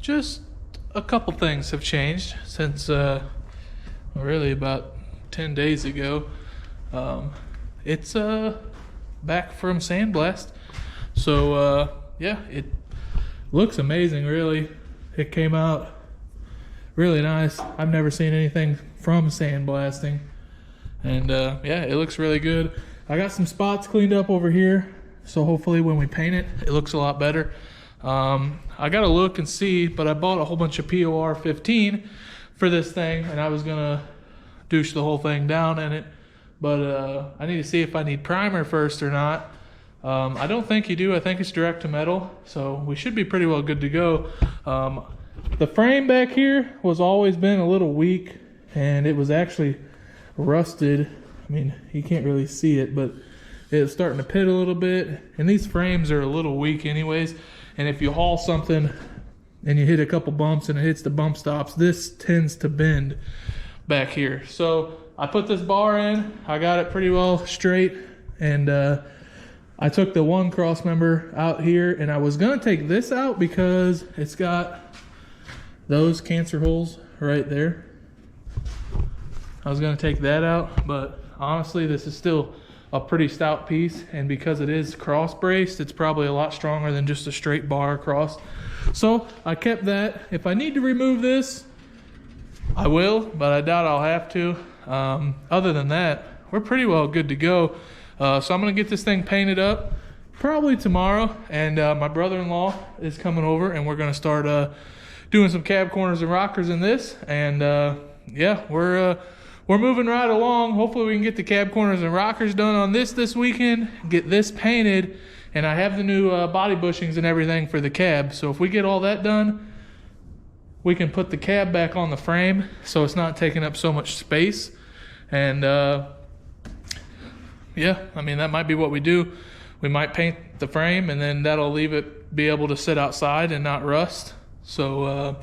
Just a couple things have changed since really about 10 days ago. It's back from Sandblast. So yeah, it looks amazing, really. It came out really nice. I've never seen anything from sandblasting. And yeah, it looks really good. I got some spots cleaned up over here, so hopefully when we paint it, it looks a lot better. I gotta look and see, but I bought a whole bunch of POR15 for this thing, and I was gonna douche the whole thing down in it, but I need to see if I need primer first or not. I don't think you do. I think it's direct to metal, so we should be pretty well good to go. The frame back here was always been a little weak, and it was actually rusted. I mean, you can't really see it, but it was starting to pit a little bit, and these frames are a little weak anyways. And if you haul something and you hit a couple bumps and it hits the bump stops, this tends to bend back here. So I put this bar in, I got it pretty well straight, and I took the one cross member out here, and I was gonna take this out because it's got those cancer holes right there. I was gonna take that out, but honestly, this is still a pretty stout piece, and because it is cross braced, it's probably a lot stronger than just a straight bar across. So I kept that. If I need to remove this, I will, but I doubt I'll have to. Other than that, we're pretty well good to go. So I'm gonna get this thing painted up probably tomorrow, and my brother-in-law is coming over, and we're gonna start doing some cab corners and rockers in this. And yeah, we're moving right along. Hopefully we can get the cab corners and rockers done on this weekend, get this painted, and I have the new body bushings and everything for the cab. So if we get all that done, we can put the cab back on the frame so it's not taking up so much space. And yeah, I mean, that might be what we do. We might paint the frame, and then that'll leave it be able to sit outside and not rust. So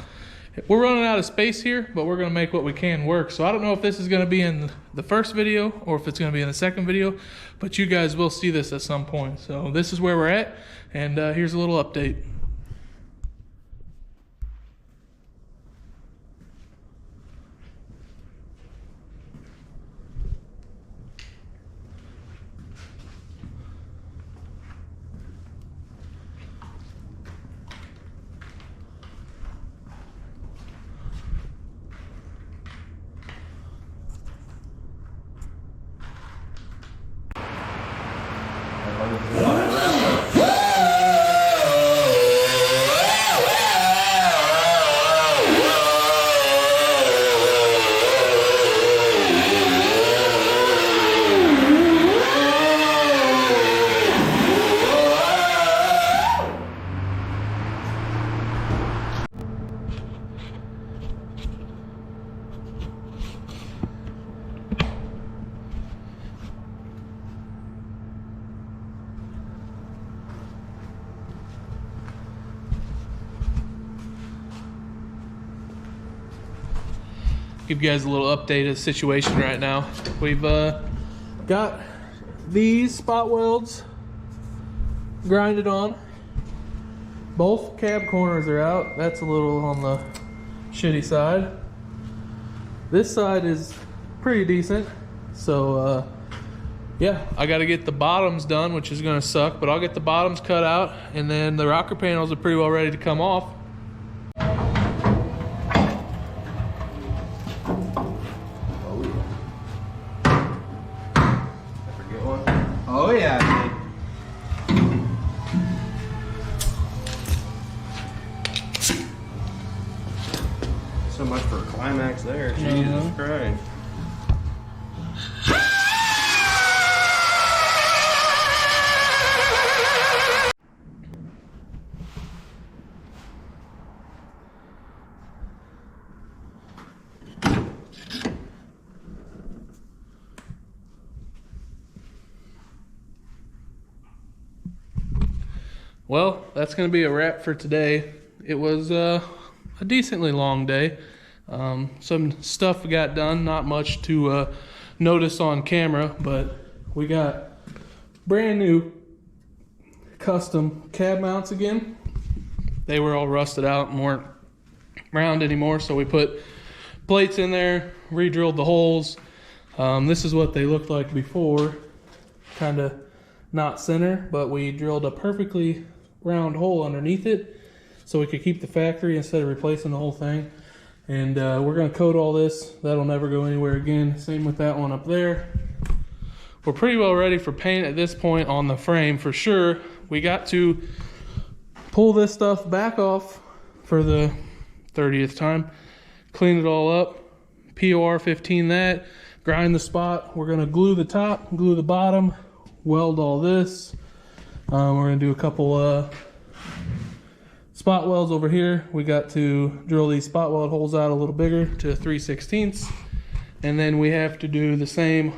we're running out of space here, but we're gonna make what we can work. So I don't know if this is gonna be in the first video or if it's gonna be in the second video, but you guys will see this at some point. So this is where we're at, and here's a little update. Give you guys a little update of the situation right now. We've got these spot welds grinded on. Both cab corners are out. That's a little on the shitty side. This side is pretty decent. So yeah, I got to get the bottoms done, which is going to suck, but I'll get the bottoms cut out, and then the rocker panels are pretty well ready to come off. Oh yeah. So much for a climax there. Jesus Christ. Well, that's going to be a wrap for today. It was a decently long day. Some stuff got done, not much to notice on camera, but we got brand new custom cab mounts again. They were all rusted out and weren't round anymore, so we put plates in there, re-drilled the holes. This is what they looked like before, kind of not center, but we drilled a perfectly round hole underneath it so we could keep the factory instead of replacing the whole thing. And we're going to coat all this. That'll never go anywhere again. Same with that one up there. We're pretty well ready for paint at this point on the frame for sure. We got to pull this stuff back off for the 30th time, clean it all up, POR15 that, grind the spot. We're gonna glue the top, glue the bottom, weld all this. We're gonna do a couple spot welds over here. We got to drill these spot weld holes out a little bigger to 3/16, and then we have to do the same.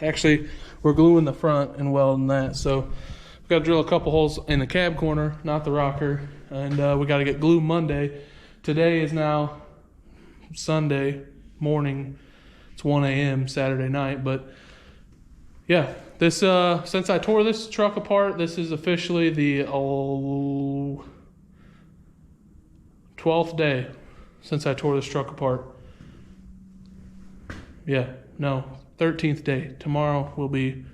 Actually, we're gluing the front and welding that. So we've got to drill a couple holes in the cab corner, not the rocker, and we got to get glue Monday. Today is now Sunday morning. It's 1 a.m. Saturday night, but yeah, this since I tore this truck apart, this is officially the 12th day since I tore this truck apart. Yeah, no, 13th day. Tomorrow will be,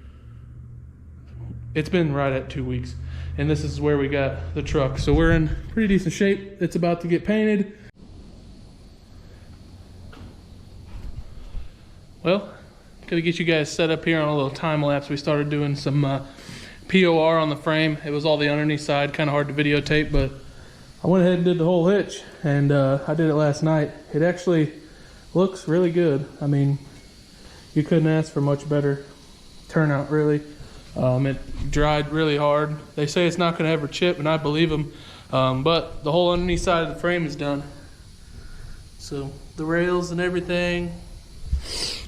it's been right at 2 weeks, and this is where we got the truck. So we're in pretty decent shape. It's about to get painted. Well, gonna get you guys set up here on a little time lapse. We started doing some POR on the frame. It was all the underneath side, kind of hard to videotape, but I went ahead and did the whole hitch, and I did it last night. It actually looks really good. I mean, you couldn't ask for much better turnout, really. It dried really hard. They say it's not gonna ever chip, and I believe them, but the whole underneath side of the frame is done. So the rails and everything,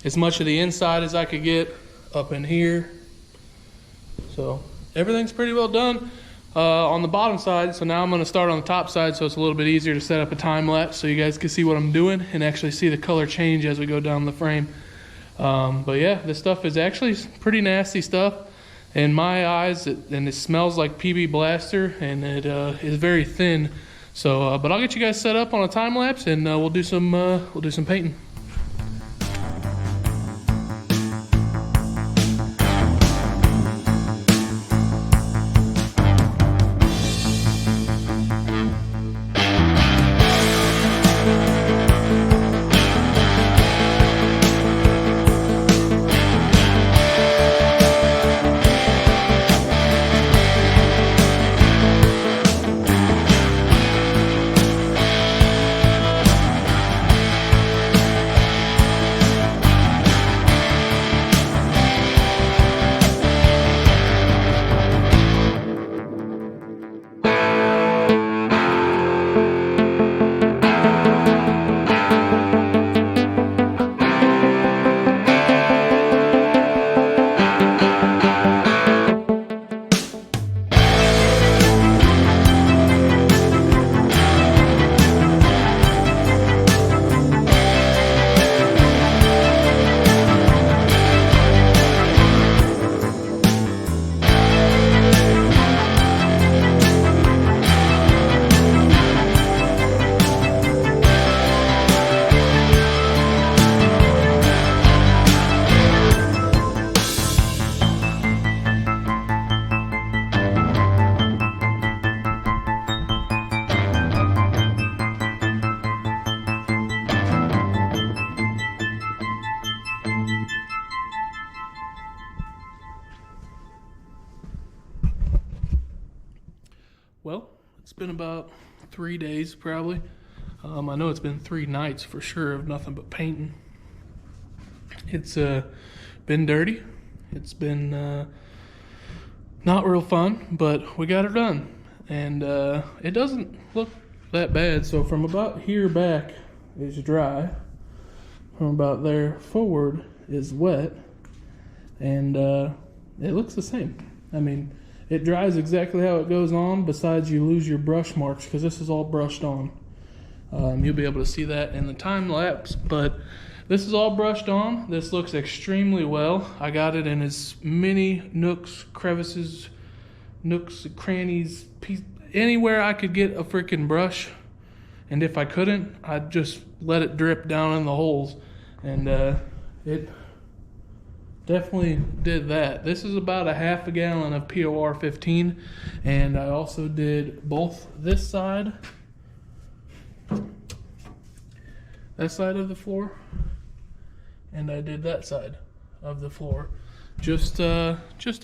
as much of the inside as I could get up in here. So everything's pretty well done on the bottom side. So now I'm going to start on the top side, so it's a little bit easier to set up a time lapse so you guys can see what I'm doing and actually see the color change as we go down the frame. But yeah, this stuff is actually pretty nasty stuff in my eyes, and it smells like PB Blaster, and it is very thin. So but I'll get you guys set up on a time lapse, and we'll do some painting. Well, it's been about 3 days probably. I know it's been 3 nights for sure of nothing but painting. It's been dirty. It's been not real fun, but we got it done. And it doesn't look that bad. So from about here back is dry. From about there forward is wet. And it looks the same. I mean, it dries exactly how it goes on, besides you lose your brush marks because this is all brushed on. You'll be able to see that in the time lapse, but this is all brushed on. This looks extremely well. I got it in as many nooks, crevices, nooks, crannies, anywhere I could get a freaking brush and if I couldn't, I'd just let it drip down in the holes, and it definitely did that. This is about a half a gallon of POR15, and I also did both this side, that side of the floor, and I did that side of the floor, just to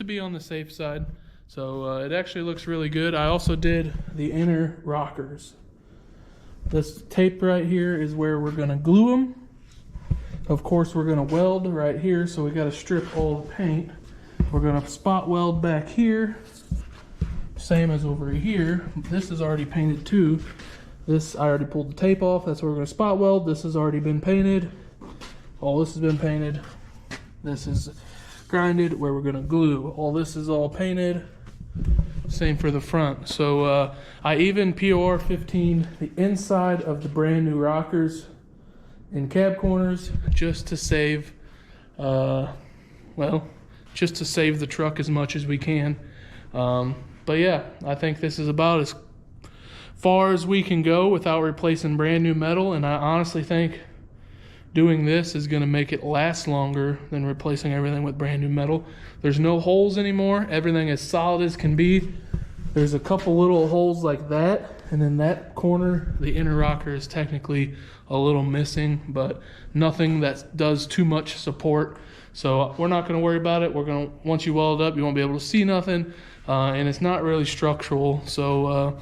be on the safe side. So it actually looks really good. I also did the inner rockers. This tape right here is where we're gonna glue them. Of course, we're gonna weld right here, so we gotta strip all the paint. We're gonna spot weld back here, same as over here. This is already painted too. This, I already pulled the tape off. That's where we're gonna spot weld. This has already been painted. All this has been painted. This is grinded where we're gonna glue. All this is all painted. Same for the front. So I even POR15 the inside of the brand new rockers in cab corners, just to save, just to save the truck as much as we can. But yeah, I think this is about as far as we can go without replacing brand new metal, and I honestly think doing this is going to make it last longer than replacing everything with brand new metal. There's no holes anymore. Everything is solid as can be. There's a couple little holes like that, and then that corner, the inner rocker, is technically a little missing, but nothing that does too much support. So we're not going to worry about it. We're going to, once you weld up, you won't be able to see nothing, and it's not really structural. So,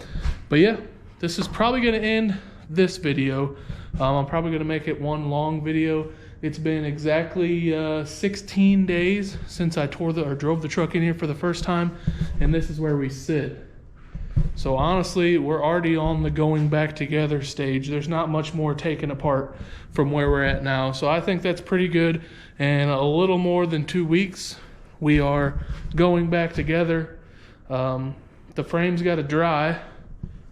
but yeah, this is probably going to end this video. I'm probably going to make it one long video. It's been exactly 16 days since I drove the truck in here for the first time, and this is where we sit. So honestly, we're already on the going back together stage. There's not much more taken apart from where we're at now. So I think that's pretty good. And a little more than 2 weeks, we are going back together. The frame's got to dry.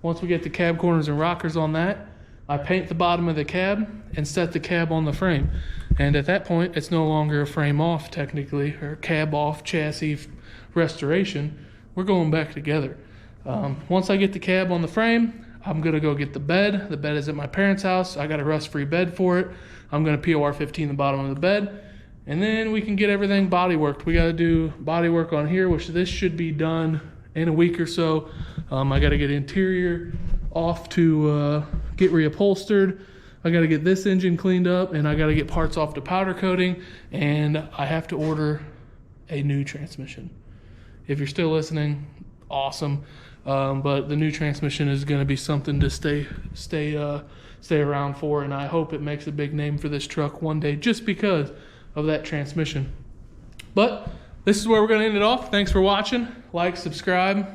Once we get the cab corners and rockers on that, I paint the bottom of the cab and set the cab on the frame. And at that point, it's no longer a frame off technically, or cab off, chassis restoration. We're going back together. Once I get the cab on the frame, I'm gonna go get the bed. The bed is at my parents' house. I got a rust-free bed for it. I'm gonna POR15 the bottom of the bed, and then we can get everything body worked. We gotta do body work on here, which this should be done in a week or so. I gotta get interior off to get reupholstered. I gotta get this engine cleaned up, and I gotta get parts off to powder coating, and I have to order a new transmission. If you're still listening, awesome. But the new transmission is going to be something to stay around for, and I hope it makes a big name for this truck one day just because of that transmission. But this is where we're going to end it off. Thanks for watching. Like, subscribe.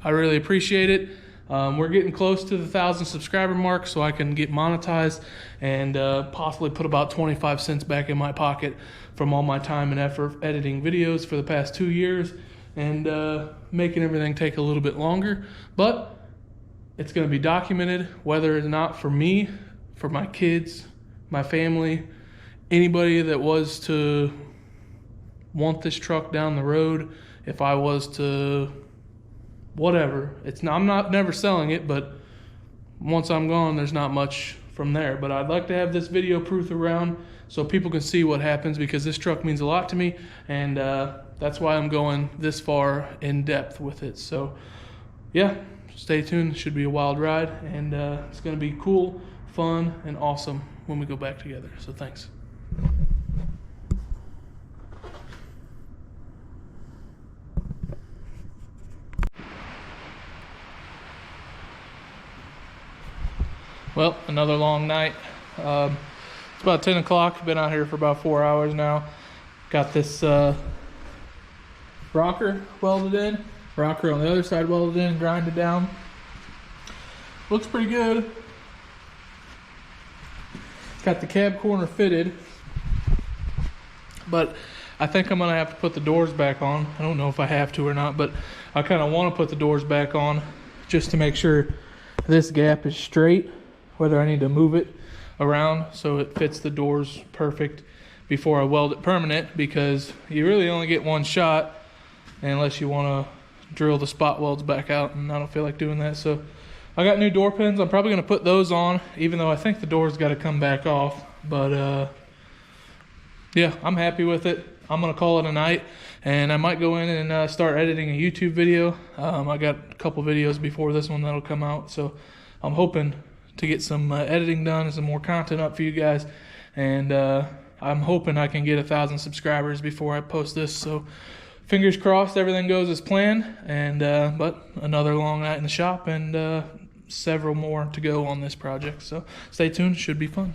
I really appreciate it. We're getting close to the 1,000 subscriber mark, so I can get monetized and possibly put about 25 cents back in my pocket from all my time and effort editing videos for the past 2 years, and making everything take a little bit longer. But it's going to be documented, whether or not for me, for my kids, my family, anybody that was to want this truck down the road. If I was to whatever, I'm not never selling it, but once I'm gone, there's not much from there. But I'd like to have this video proof around so people can see what happens, because this truck means a lot to me, and that's why I'm going this far in depth with it. So yeah, stay tuned. It should be a wild ride, and it's going to be cool, fun, and awesome when we go back together. So thanks. Well, another long night. It's about 10 o'clock. Been out here for about 4 hours now. Got this rocker welded in. Rocker on the other side welded in, grinded down. Looks pretty good. Got the cab corner fitted. But I think I'm going to have to put the doors back on. I don't know if I have to or not, but I kind of want to put the doors back on just to make sure this gap is straight, whether I need to move it around so it fits the doors perfect before I weld it permanent, because you really only get one shot unless you want to drill the spot welds back out, and I don't feel like doing that. So I got new door pins. I'm probably going to put those on, even though I think the door's got to come back off. But yeah, I'm happy with it. I'm going to call it a night, and I might go in and start editing a YouTube video. I got a couple videos before this one that'll come out, so I'm hoping to get some editing done and some more content up for you guys. And I'm hoping I can get 1,000 subscribers before I post this. So fingers crossed everything goes as planned. And but another long night in the shop, and several more to go on this project. So stay tuned, should be fun.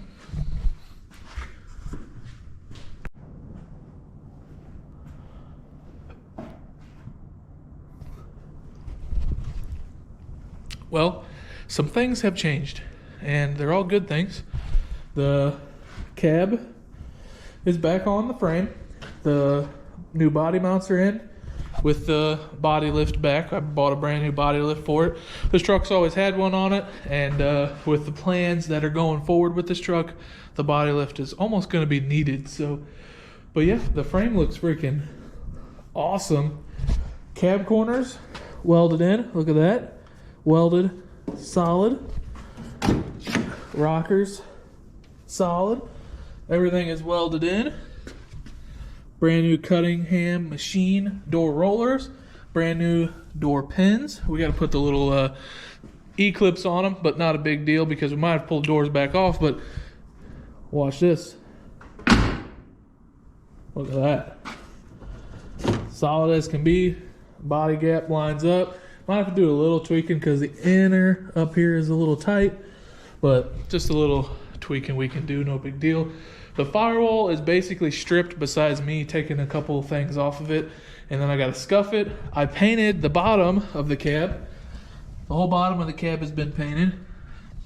Well, some things have changed, and they're all good things. The cab is back on the frame. The new body mounts are in with the body lift back. I bought a brand new body lift for it. This truck's always had one on it, and with the plans that are going forward with this truck, the body lift is almost going to be needed. So, but yeah, the frame looks freaking awesome. Cab corners welded in. Look at that. Welded, solid. Rockers, solid. Everything is welded in. Brand new Cunningham machine door rollers. Brand new door pins. We got to put the little E-clips on them, but not a big deal because we might have to pull the doors back off. But watch this. Look at that. Solid as can be. Body gap lines up. Might have to do a little tweaking because the inner up here is a little tight, but just a little tweaking we can do, no big deal. The firewall is basically stripped besides me taking a couple of things off of it, and then I got to scuff it. I painted the bottom of the cab. The whole bottom of the cab has been painted.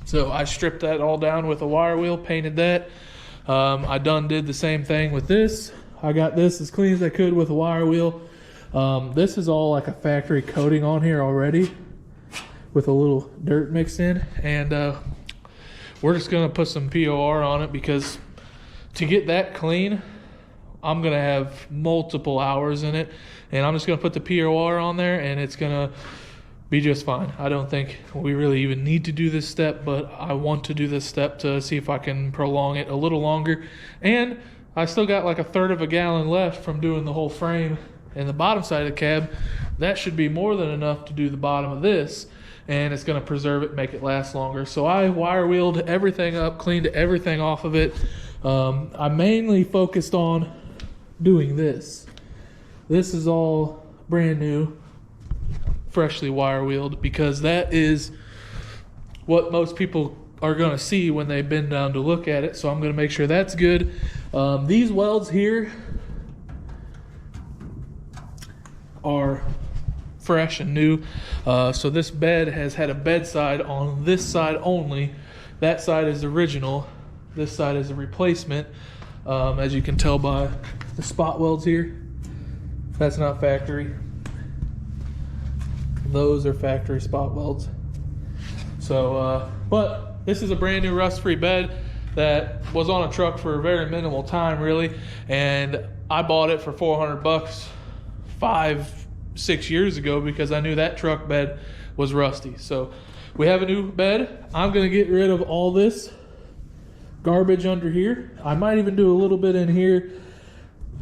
So I stripped that all down with a wire wheel, painted that. I did the same thing with this. I got this as clean as I could with a wire wheel. This is all like a factory coating on here already with a little dirt mixed in, and we're just gonna put some POR on it because to get that clean, I'm gonna have multiple hours in it, and I'm just gonna put the POR on there and it's gonna be just fine. I don't think we really even need to do this step, but I want to do this step to see if I can prolong it a little longer. And I still got like 1/3 of a gallon left from doing the whole frame and the bottom side of the cab. That should be more than enough to do the bottom of this, and it's going to preserve it, make it last longer. So I wire wheeled everything up, cleaned everything off of it. I mainly focused on doing this. This is all brand new, freshly wire wheeled, because that is what most people are going to see when they bend down to look at it. So I'm going to make sure that's good. These welds here are fresh and new. So this bed has had a bed side on this side only. That side is original. This side is a replacement. As you can tell by the spot welds here, that's not factory. Those are factory spot welds. So, but this is a brand new rust-free bed that was on a truck for a very minimal time, really, and I bought it for $400 5-6 years ago because I knew that truck bed was rusty. So we have a new bed. I'm gonna get rid of all this garbage under here. I might even do a little bit in here,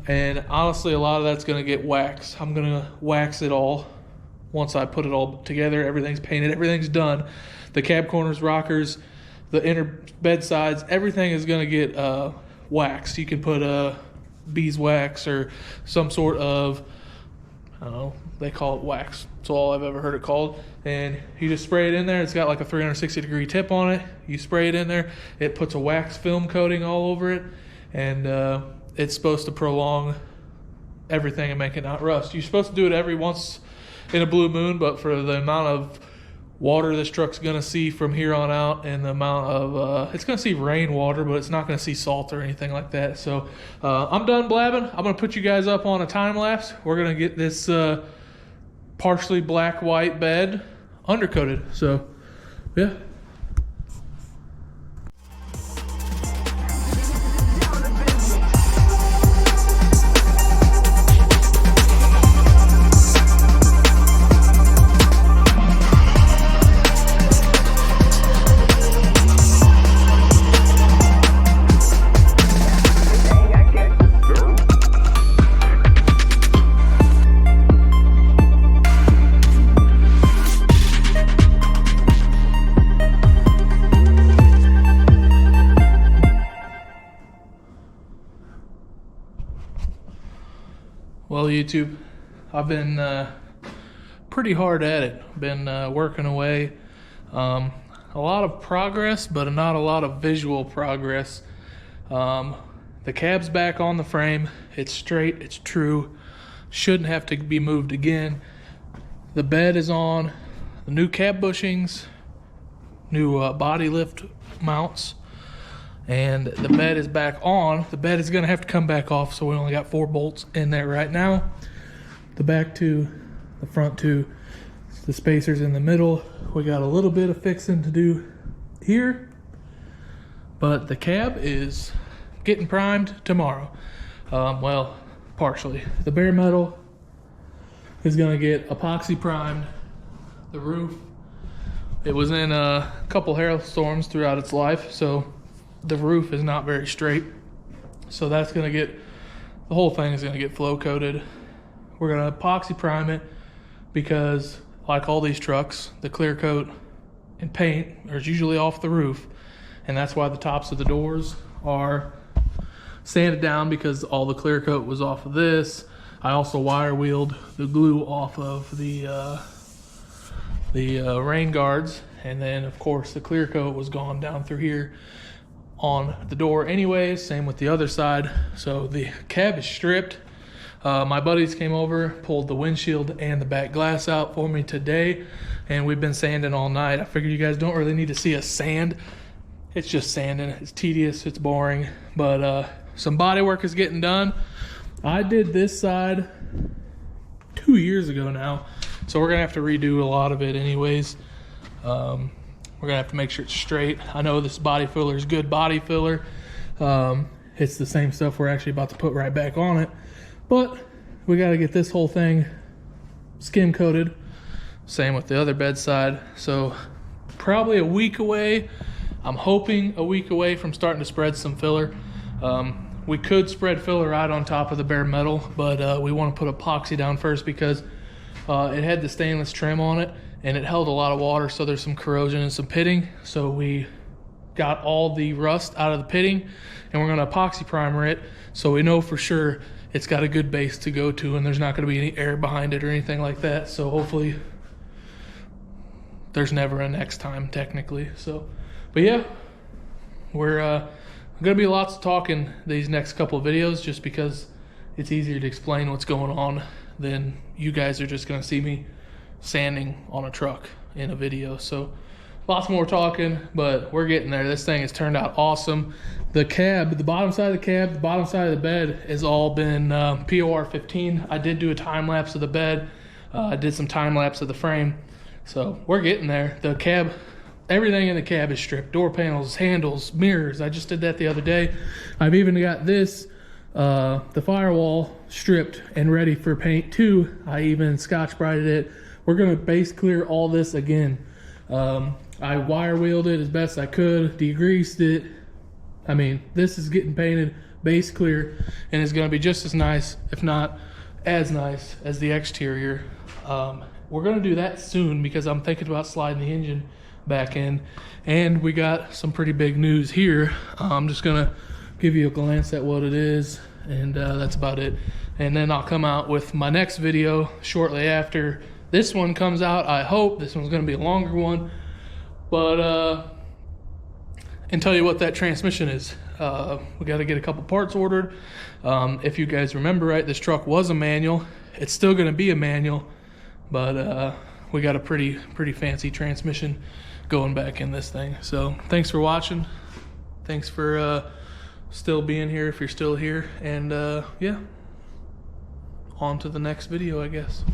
and honestly a lot of that's gonna get waxed. I'm gonna wax it all once I put it all together. Everything's painted, everything's done. The cab corners, rockers, the inner bed sides, everything is gonna get waxed. You can put beeswax or some sort of, I don't know, they call it wax. That's all I've ever heard it called. And you just spray it in there. It's got like a 360-degree tip on it. You spray it in there. It puts a wax film coating all over it. And it's supposed to prolong everything and make it not rust. You're supposed to do it every once in a blue moon, but for the amount of water this truck's going to see from here on out, and the amount of, it's going to see rainwater, but it's not going to see salt or anything like that. So I'm done blabbing. I'm going to put you guys up on a time lapse. We're going to get this partially black white bed undercoated. So yeah. Well, YouTube, I've been pretty hard at it. Been working away. A lot of progress, but not a lot of visual progress. The cab's back on the frame. It's straight, it's true. Shouldn't have to be moved again. The bed is on. The new cab bushings, new body lift mounts, and the bed is back on. The bed is gonna have to come back off, so we only got 4 bolts in there right now. The back 2, the front 2, the spacers in the middle. We got a little bit of fixing to do here, but the cab is getting primed tomorrow. Well, partially. The bare metal is gonna get epoxy primed. The roof, it was in a couple hailstorms throughout its life, so the roof is not very straight. So that's gonna get, the whole thing is gonna get flow coated. We're gonna epoxy prime it because, like all these trucks, the clear coat and paint is usually off the roof, and that's why the tops of the doors are sanded down, because all the clear coat was off of this. I also wire wheeled the glue off of the rain guards, and then of course the clear coat was gone down through here on the door anyways. Same with the other side. So the cab is stripped. My buddies came over, pulled the windshield and the back glass out for me today, and we've been sanding all night. I figured you guys don't really need to see us sand. It's just sanding. It's tedious, it's boring, but some body work is getting done. I did this side 2 years ago now, so we're gonna have to redo a lot of it anyways. We're gonna have to make sure it's straight. I know this body filler is good body filler. It's the same stuff we're actually about to put right back on it, but we gotta get this whole thing skim coated. Same with the other bedside. So probably a week away. I'm hoping a week away from starting to spread some filler. We could spread filler right on top of the bare metal, but we want to put epoxy down first because it had the stainless trim on it and it held a lot of water, so there's some corrosion and some pitting. So we got all the rust out of the pitting, and we're going to epoxy primer it so we know for sure it's got a good base to go to and there's not going to be any air behind it or anything like that. So hopefully there's never a next time technically. So, but yeah, we're gonna be lots of talking these next couple of videos, just because it's easier to explain what's going on than you guys are just gonna see me sanding on a truck in a video. So lots more talking, but we're getting there. This thing has turned out awesome. The cab, the bottom side of the cab, the bottom side of the bed has all been POR15. I did do a time lapse of the bed. I did some time lapse of the frame. So we're getting there. The cab, everything in the cab is stripped. Door panels, handles, mirrors. I just did that the other day. I've even got this, the firewall stripped and ready for paint too. I even scotch brighted it. We're gonna base clear all this again. I wire wheeled it as best I could, degreased it. I mean, this is getting painted, base clear, and it's gonna be just as nice, if not as nice, as the exterior. We're gonna do that soon because I'm thinking about sliding the engine back in, and we got some pretty big news here. I'm just gonna give you a glance at what it is, and that's about it. And then I'll come out with my next video shortly after this one comes out. I hope this one's gonna be a longer one, but and tell you what that transmission is. We got to get a couple parts ordered. If you guys remember right, this truck was a manual. It's still gonna be a manual, but we got a pretty fancy transmission going back in this thing. So thanks for watching. Thanks for still being here if you're still here, and yeah, on to the next video, I guess.